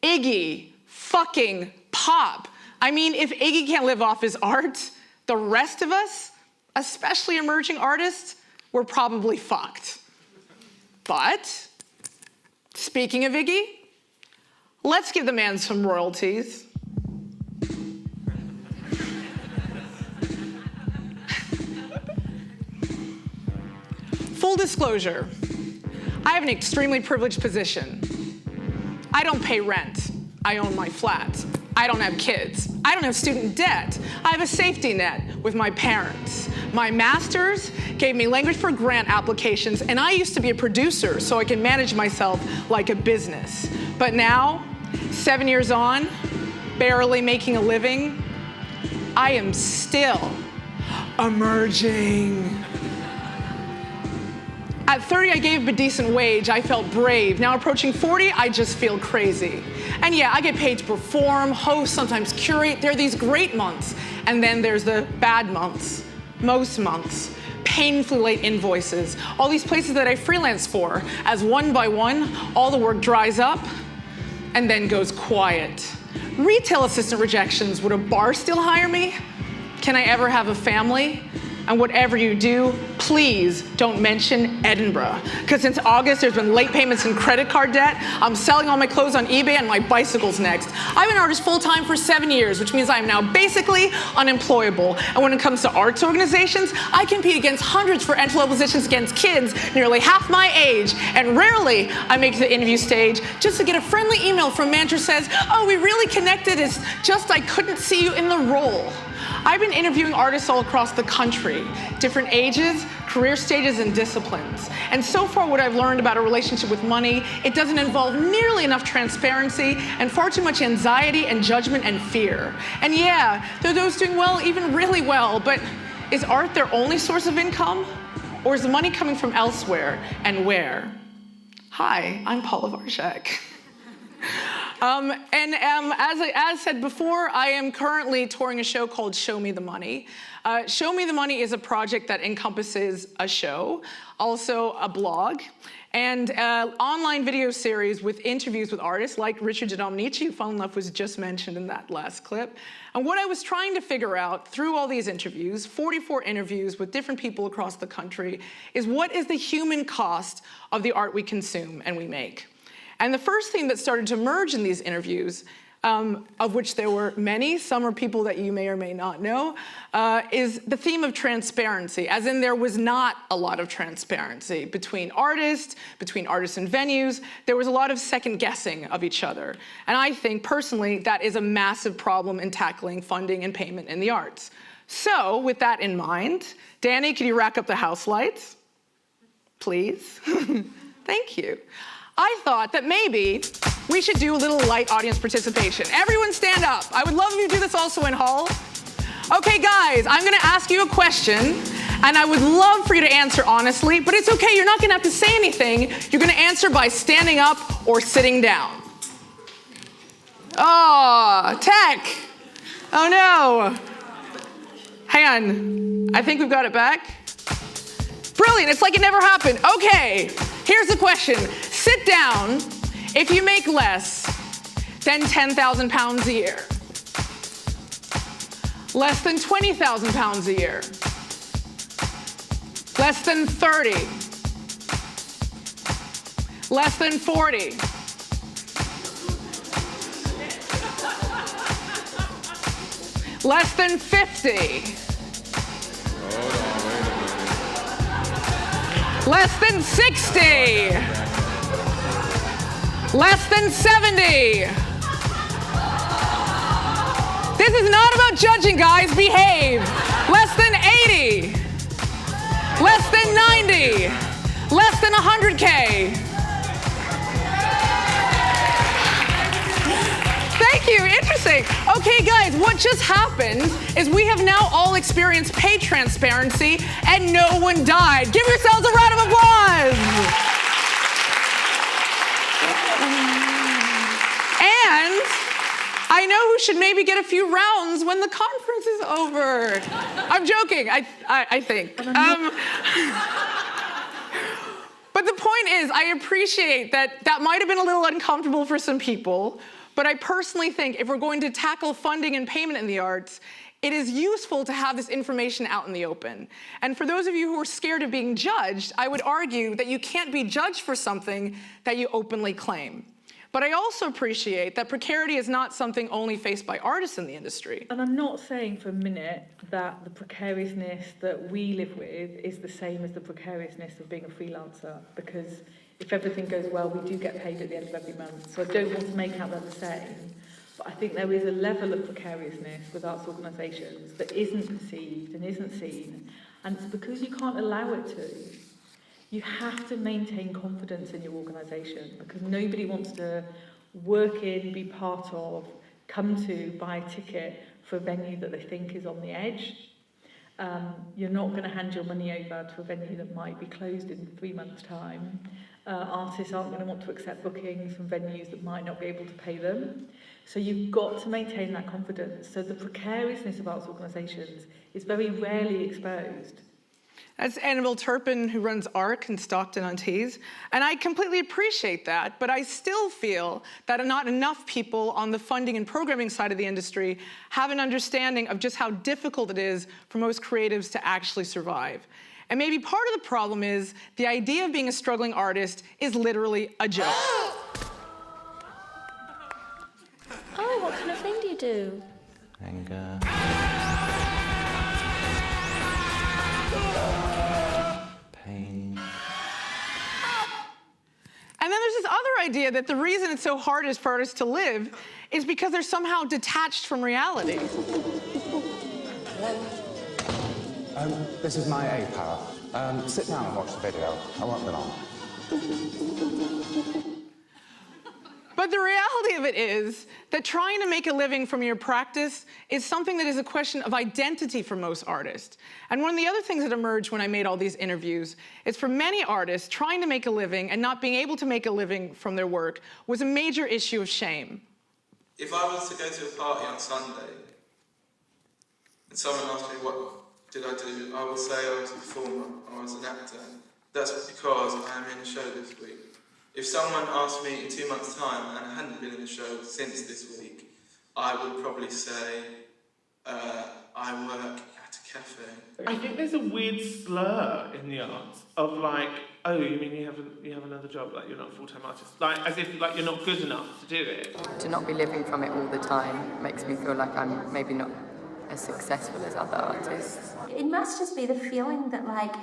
Iggy fucking Pop. I mean, if Iggy can't live off his art, the rest of us, especially emerging artists, we're probably fucked. But, speaking of Iggy, let's give the man some royalties. Full disclosure, I have an extremely privileged position. I don't pay rent. I own my flat. I don't have kids. I don't have student debt. I have a safety net with my parents. My master's gave me language for grant applications, and I used to be a producer so I can manage myself like a business. But now, 7 years on, barely making a living, I am still emerging. At 30, I gave a decent wage. I felt brave. Now approaching 40, I just feel crazy. And yeah, I get paid to perform, host, sometimes curate. There are these great months. And then there's the bad months, most months, painfully late invoices, all these places that I freelance for, as one by one, all the work dries up and then goes quiet. Retail assistant rejections. Would a bar still hire me? Can I ever have a family? And whatever you do, please don't mention Edinburgh. Because since August, there's been late payments and credit card debt. I'm selling all my clothes on eBay and my bicycle's next. I've been an artist full-time for 7 years, which means I'm now basically unemployable. And when it comes to arts organizations, I compete against hundreds for entry-level positions against kids nearly half my age. And rarely I make it to the interview stage just to get a friendly email from a manager says, oh, we really connected, it's just I couldn't see you in the role. I've been interviewing artists all across the country, different ages, career stages, and disciplines. And so far what I've learned about a relationship with money, it doesn't involve nearly enough transparency and far too much anxiety and judgment and fear. And yeah, there are those doing well, even really well, but is art their only source of income? Or is the money coming from elsewhere, and where? Hi, I'm Paula Varjack. As said before, I am currently touring a show called Show Me the Money. Show Me the Money is a project that encompasses a show, also a blog, and an online video series with interviews with artists like Richard Dominici, who funnily enough was just mentioned in that last clip. And what I was trying to figure out through all these interviews, 44 interviews with different people across the country, is what is the human cost of the art we consume and we make? And the first thing that started to emerge in these interviews, of which there were many, some are people that you may or may not know, is the theme of transparency, as in there was not a lot of transparency between artists and venues. There was a lot of second guessing of each other. And I think, personally, that is a massive problem in tackling funding and payment in the arts. So, with that in mind, Danny, could you rack up the house lights? Please. Thank you. I thought that maybe we should do a little light audience participation. Everyone stand up. I would love if you do this also in Hull. Okay, guys, I'm gonna ask you a question, And I would love for you to answer honestly, but it's okay, you're not gonna have to say anything. You're gonna answer by standing up or sitting down. Oh, tech. Oh no. Hang on, I think we've got it back. Brilliant, it's like it never happened. Okay, here's the question. Sit down if you make less than 10,000 pounds a year. Less than 20,000 pounds a year. Less than 30. Less than 40. Less than 50. Less than 60. Less than 70. This is not about judging, guys. Behave. Less than 80. Less than 90. Less than 100K. Thank you, interesting. Okay, guys, what just happened is we have now all experienced pay transparency and no one died. Give yourselves a round of applause. And I know who should maybe get a few rounds when the conference is over. I'm joking, I think. But the point is, I appreciate that might have been a little uncomfortable for some people, but I personally think if we're going to tackle funding and payment in the arts, it is useful to have this information out in the open. And for those of you who are scared of being judged, I would argue that you can't be judged for something that you openly claim. But I also appreciate that precarity is not something only faced by artists in the industry. And I'm not saying for a minute that the precariousness that we live with is the same as the precariousness of being a freelancer, because if everything goes well, we do get paid at the end of every month. So I don't want to make out that the same. But I think there is a level of precariousness with arts organisations that isn't perceived and isn't seen. And it's because you can't allow it to. You have to maintain confidence in your organisation, because nobody wants to work in, be part of, come to, buy a ticket for a venue that they think is on the edge. You're not going to hand your money over to a venue that might be closed in 3 months' time. Artists aren't going to want to accept bookings from venues that might not be able to pay them. So you've got to maintain that confidence. So the precariousness of arts organisations is very rarely exposed. That's Annabelle Turpin, who runs ARC in Stockton-on-Tees, and I completely appreciate that, but I still feel that not enough people on the funding and programming side of the industry have an understanding of just how difficult it is for most creatives to actually survive. And maybe part of the problem is the idea of being a struggling artist is literally a joke. Oh, what kind of thing do you do? Anger. Pain. And then there's this other idea that the reason it's so hard for artists to live is because they're somehow detached from reality. This is my A power. Sit down and watch the video. I won't be long. But the reality of it is that trying to make a living from your practice is something that is a question of identity for most artists. And one of the other things that emerged when I made all these interviews is for many artists, trying to make a living and not being able to make a living from their work was a major issue of shame. If I was to go to a party on Sunday and someone asked me what did I do, I would say I was a performer, I was an actor. That's because I am in a show this week. If someone asked me in 2 months' time and I hadn't been in the show since this week, I would probably say I work at a cafe. I think there's a weird slur in the arts of like, oh, you mean you have another job, like you're not a full-time artist, like as if like you're not good enough to do it. To not be living from it all the time makes me feel like I'm maybe not as successful as other artists. It must just be the feeling that like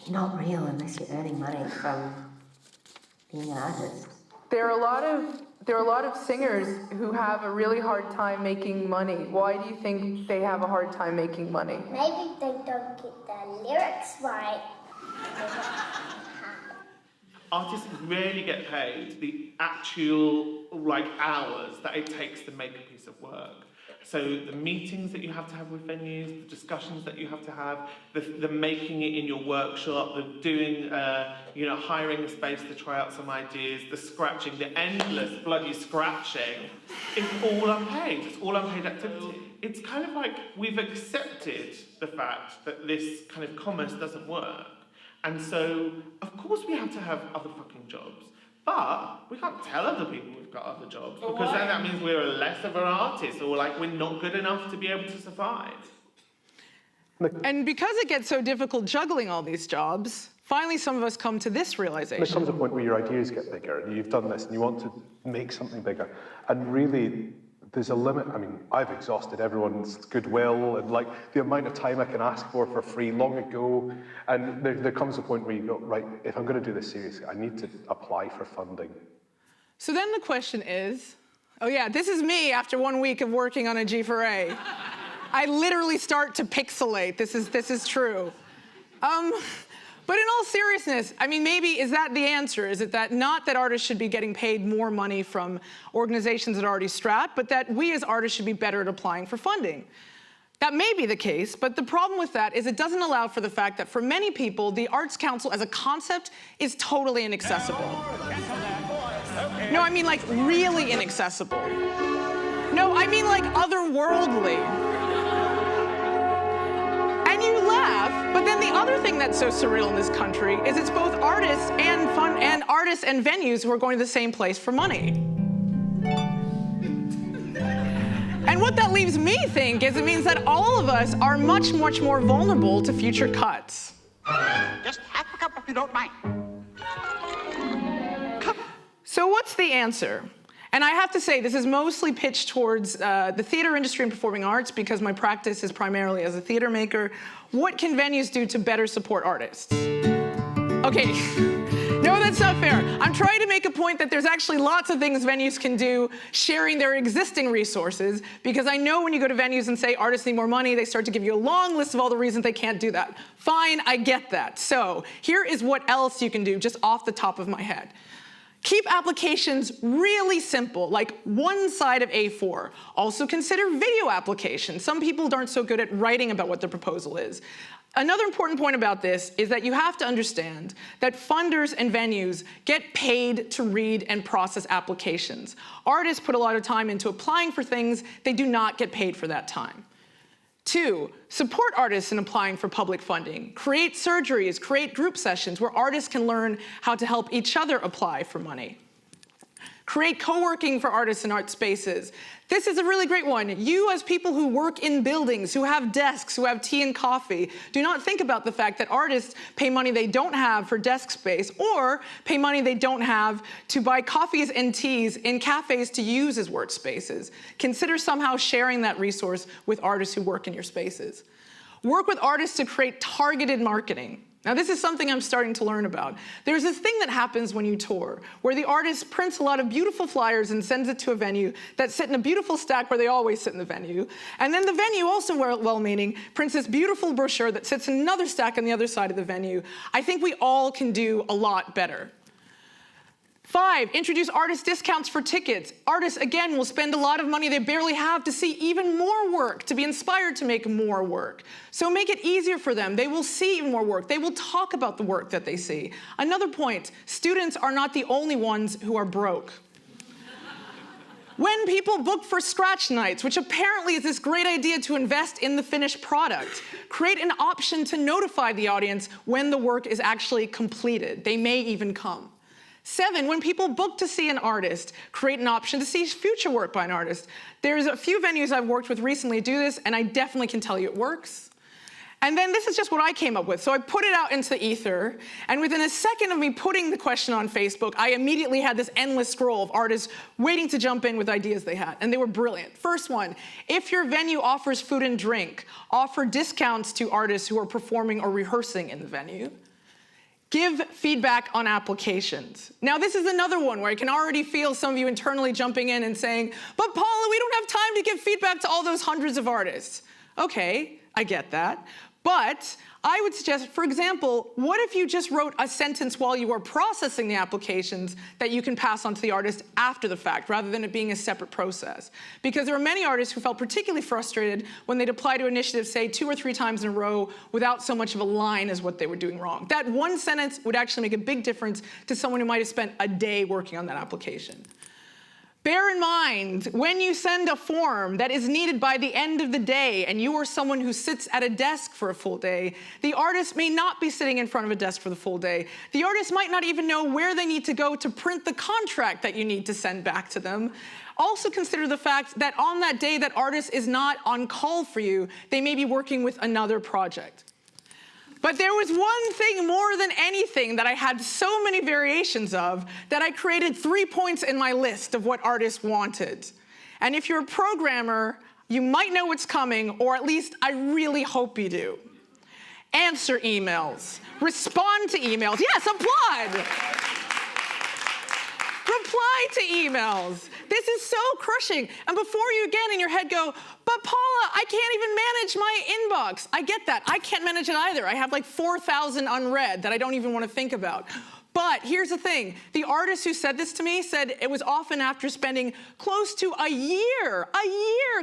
you're not real unless you're earning money from being an artist. There are a lot of singers who have a really hard time making money. Why do you think they have a hard time making money? Maybe they don't get the lyrics right. Artists rarely get paid the actual like hours that it takes to make a piece of work. So the meetings that you have to have with venues, the discussions that you have to have, the making it in your workshop, the doing, hiring a space to try out some ideas, the scratching, the endless bloody scratching, it's all unpaid. It's all unpaid activity. It's kind of like we've accepted the fact that this kind of commerce doesn't work. And so, of course we have to have other fucking jobs. But we can't tell other people we've got other jobs, because then that means we're less of an artist, or like we're not good enough to be able to survive. And because it gets so difficult juggling all these jobs, finally some of us come to this realization. There comes a point where your ideas get bigger, and you've done this, and you want to make something bigger. And really, there's a limit. I mean, I've exhausted everyone's goodwill, and like the amount of time I can ask for free long ago. And there comes a point where you go, right, if I'm going to do this seriously, I need to apply for funding. So then the question is, oh yeah, this is me after 1 week of working on a G4A. I literally start to pixelate. This is true. But in all seriousness, I mean, maybe is that the answer? Is it that not that artists should be getting paid more money from organizations that are already strapped, but that we as artists should be better at applying for funding? That may be the case, but the problem with that is it doesn't allow for the fact that for many people, the Arts Council as a concept is totally inaccessible. No, I mean like really inaccessible. No, I mean like otherworldly. And you laugh, but then the other thing that's so surreal in this country is it's both artists and artists and venues who are going to the same place for money. And what that leaves me think is it means that all of us are much, much more vulnerable to future cuts. Just half a cup if you don't mind. So what's the answer? And I have to say, this is mostly pitched towards the theater industry and performing arts because my practice is primarily as a theater maker. What can venues do to better support artists? Okay, no, that's not fair. I'm trying to make a point that there's actually lots of things venues can do sharing their existing resources, because I know when you go to venues and say artists need more money, they start to give you a long list of all the reasons they can't do that. Fine, I get that. So here is what else you can do just off the top of my head. Keep applications really simple, like one side of A4. Also consider video applications. Some people aren't so good at writing about what the proposal is. Another important point about this is that you have to understand that funders and venues get paid to read and process applications. Artists put a lot of time into applying for things. They do not get paid for that time. 2, support artists in applying for public funding. Create surgeries, create group sessions where artists can learn how to help each other apply for money. Create co-working for artists in art spaces. This is a really great one. You as people who work in buildings, who have desks, who have tea and coffee, do not think about the fact that artists pay money they don't have for desk space or pay money they don't have to buy coffees and teas in cafes to use as workspaces. Consider somehow sharing that resource with artists who work in your spaces. Work with artists to create targeted marketing. Now, this is something I'm starting to learn about. There's this thing that happens when you tour, where the artist prints a lot of beautiful flyers and sends it to a venue that sit in a beautiful stack where they always sit in the venue. And then the venue, also well-meaning, prints this beautiful brochure that sits in another stack on the other side of the venue. I think we all can do a lot better. 5, introduce artist discounts for tickets. Artists, again, will spend a lot of money they barely have to see even more work, to be inspired to make more work. So make it easier for them. They will see even more work. They will talk about the work that they see. Another point, students are not the only ones who are broke. When people book for scratch nights, which apparently is this great idea to invest in the finished product, create an option to notify the audience when the work is actually completed. They may even come. 7, when people book to see an artist, create an option to see future work by an artist. There's a few venues I've worked with recently do this, and I definitely can tell you it works. And then this is just what I came up with. So I put it out into the ether, and within a second of me putting the question on Facebook, I immediately had this endless scroll of artists waiting to jump in with ideas they had, and they were brilliant. First one, if your venue offers food and drink, offer discounts to artists who are performing or rehearsing in the venue. Give feedback on applications. Now, this is another one where I can already feel some of you internally jumping in and saying, but Paula, we don't have time to give feedback to all those hundreds of artists. Okay, I get that. But I would suggest, for example, what if you just wrote a sentence while you are processing the applications that you can pass on to the artist after the fact, rather than it being a separate process? Because there are many artists who felt particularly frustrated when they'd apply to initiatives, say, 2 or 3 times in a row without so much of a line as what they were doing wrong. That one sentence would actually make a big difference to someone who might have spent a day working on that application. Bear in mind, when you send a form that is needed by the end of the day and you are someone who sits at a desk for a full day, the artist may not be sitting in front of a desk for the full day. The artist might not even know where they need to go to print the contract that you need to send back to them. Also consider the fact that on that day that artist is not on call for you, they may be working with another project. But there was one thing more than anything that I had so many variations of that I created 3 points in my list of what artists wanted. And if you're a programmer, you might know what's coming, or at least I really hope you do. Answer emails. Respond to emails. Yes, applaud. Reply to emails. This is so crushing. And before you again in your head go, but Paula, I can't even manage my inbox. I get that. I can't manage it either. I have like 4,000 unread that I don't even want to think about. But here's the thing. The artist who said this to me said it was often after spending close to a year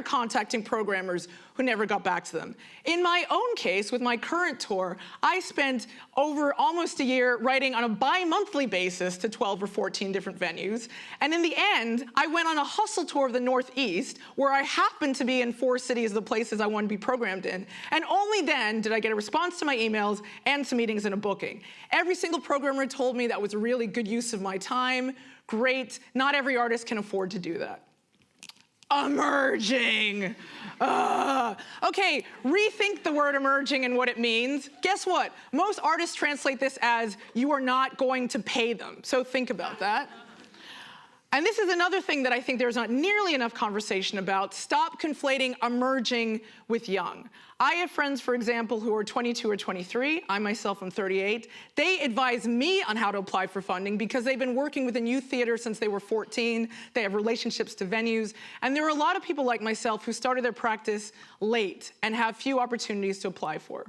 contacting programmers who never got back to them. In my own case, with my current tour, I spent over almost a year writing on a bi-monthly basis to 12 or 14 different venues. And in the end, I went on a hustle tour of the Northeast, where I happened to be in 4 cities of the places I wanted to be programmed in. And only then did I get a response to my emails and some meetings and a booking. Every single programmer told me that was a really good use of my time. Great. Not every artist can afford to do that. Emerging. Okay, rethink the word emerging and what it means. Guess what? Most artists translate this as you are not going to pay them. So think about that. And this is another thing that I think there's not nearly enough conversation about. Stop conflating emerging with young. I have friends, for example, who are 22 or 23. I myself am 38. They advise me on how to apply for funding because they've been working within youth theater since they were 14. They have relationships to venues. And there are a lot of people like myself who started their practice late and have few opportunities to apply for.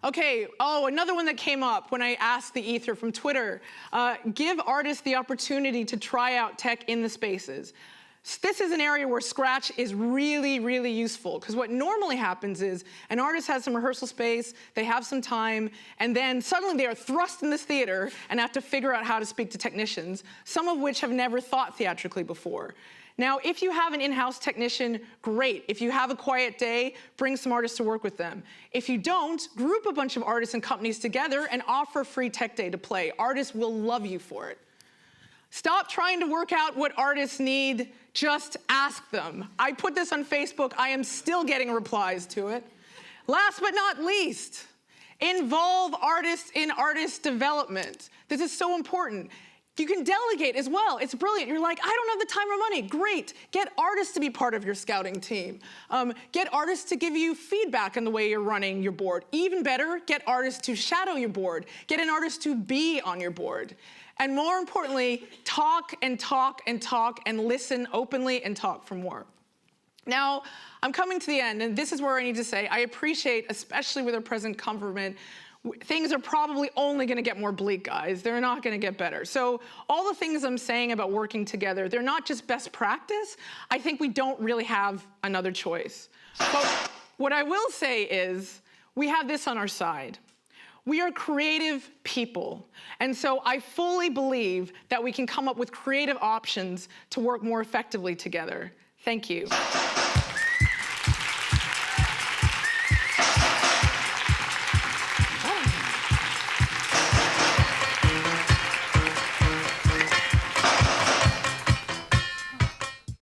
Okay, another one that came up when I asked the ether from Twitter, give artists the opportunity to try out tech in the spaces. This is an area where Scratch is really, really useful, because what normally happens is an artist has some rehearsal space, they have some time, and then suddenly they are thrust in this theater and have to figure out how to speak to technicians, some of which have never thought theatrically before. Now, if you have an in-house technician, great. If you have a quiet day, bring some artists to work with them. If you don't, group a bunch of artists and companies together and offer free tech day to play. Artists will love you for it. Stop trying to work out what artists need, just ask them. I put this on Facebook, I am still getting replies to it. Last but not least, involve artists in artist development. This is so important. You can delegate as well. It's brilliant. You're like, I don't have the time or money. Great. Get artists to be part of your scouting team. Get artists to give you feedback on the way you're running your board. Even better, get artists to shadow your board. Get an artist to be on your board. And more importantly, talk and talk and talk and listen openly and talk for more. Now, I'm coming to the end, and this is where I need to say, I appreciate, especially with our present government, things are probably only going to get more bleak, guys. They're not going to get better. So all the things I'm saying about working together, they're not just best practice. I think we don't really have another choice. But what I will say is we have this on our side. We are creative people. And so I fully believe that we can come up with creative options to work more effectively together. Thank you.